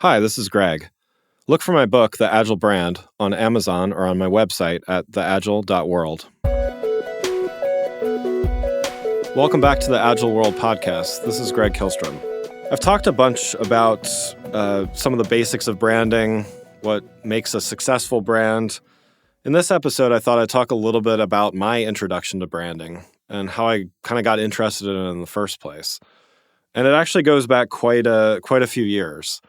Hi, this is Greg. Look for my book, The Agile Brand, on Amazon or on my website at theagile.world. Welcome back to the Agile World podcast. This is Greg Kihlstrom. I've talked a bunch about some of the basics of branding, what makes a successful brand. In this episode, I thought I'd talk a little bit about my introduction to branding and how I kind of got interested in it in the first place. And it actually goes back quite a few years.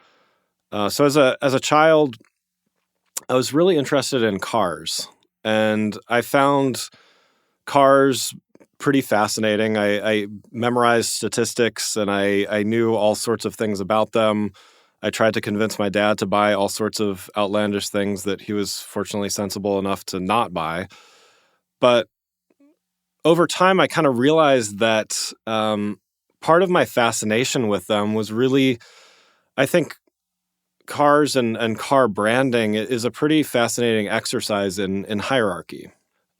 So as a child, I was really interested in cars, and I found cars pretty fascinating. I memorized statistics, and I knew all sorts of things about them. I tried to convince my dad to buy all sorts of outlandish things that he was fortunately sensible enough to not buy. But over time, I kind of realized that part of my fascination with them was really, I think, cars and car branding is a pretty fascinating exercise in hierarchy.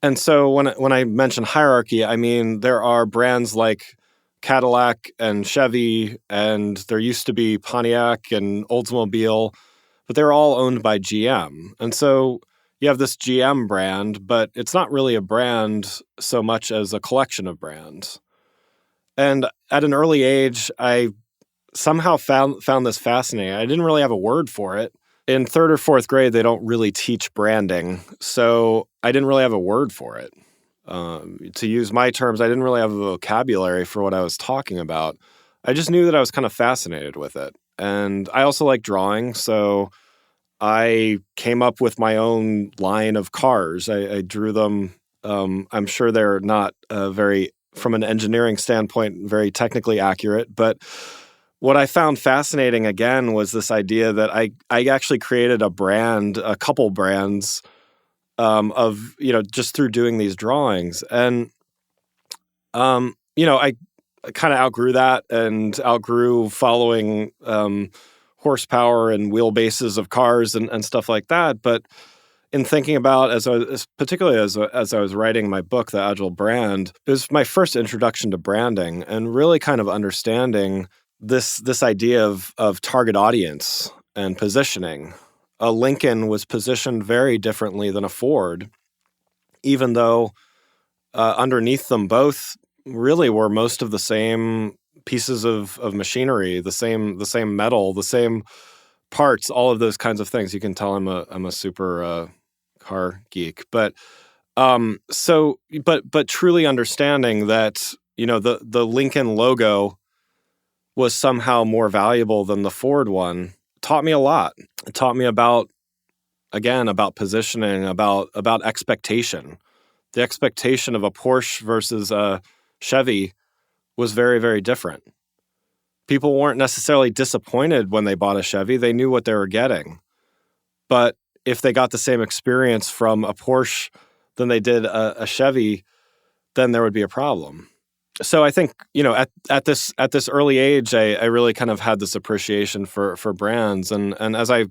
And so when I mention hierarchy, I mean there are brands like Cadillac and Chevy, and there used to be Pontiac and Oldsmobile, but they're all owned by GM. And so you have this GM brand, but it's not really a brand so much as a collection of brands. And at an early age, I somehow found this fascinating. I didn't really have a word for it. In third or fourth grade, they don't really teach branding, so I didn't really have a word for it. To use my terms, I didn't really have a vocabulary for what I was talking about. I just knew that I was kind of fascinated with it. And I also like drawing, so I came up with my own line of cars. I drew them. I'm sure they're not from an engineering standpoint, very technically accurate, but what I found fascinating, again, was this idea that I actually created a couple brands of, just through doing these drawings. And, I kind of outgrew that and outgrew following horsepower and wheelbases of cars and stuff like that. But in thinking about, particularly as I was writing my book, The Agile Brand, it was my first introduction to branding and really kind of understanding this idea of target audience and positioning. A Lincoln was positioned very differently than a Ford, even though underneath them both really were most of the same pieces of machinery, the same metal, the same parts, all of those kinds of things. You can tell I'm a super car geek, but truly understanding that the Lincoln logo was somehow more valuable than the Ford one taught me a lot. It taught me about positioning, about expectation. The expectation of a Porsche versus a Chevy was very, very different. People weren't necessarily disappointed when they bought a Chevy. They knew what they were getting. But if they got the same experience from a Porsche than they did a Chevy, then there would be a problem. So I think, at this early age, I really kind of had this appreciation for brands. And as I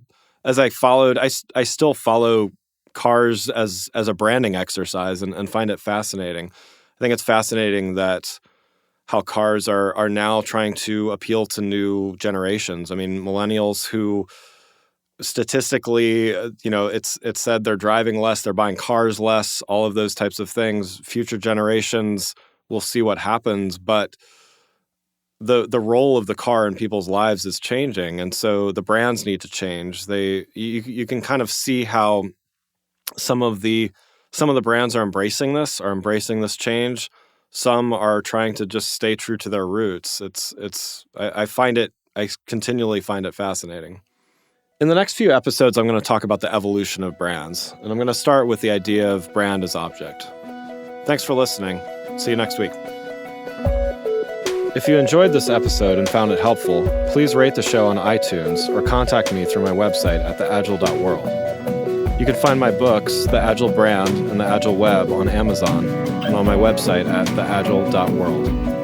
followed, I still follow cars as a branding exercise and find it fascinating. I think it's fascinating that how cars are now trying to appeal to new generations. I mean, millennials who statistically, it's said they're driving less, they're buying cars less, all of those types of things. Future generations, we'll see what happens, but the role of the car in people's lives is changing, and so the brands need to change. You can kind of see how some of the brands are embracing this change. Some are trying to just stay true to their roots. I continually find it fascinating. In the next few episodes, I'm going to talk about the evolution of brands, and I'm going to start with the idea of brand as object. Thanks for listening. See you next week. If you enjoyed this episode and found it helpful, please rate the show on iTunes or contact me through my website at theagile.world. You can find my books, The Agile Brand and The Agile Web, on Amazon and on my website at theagile.world.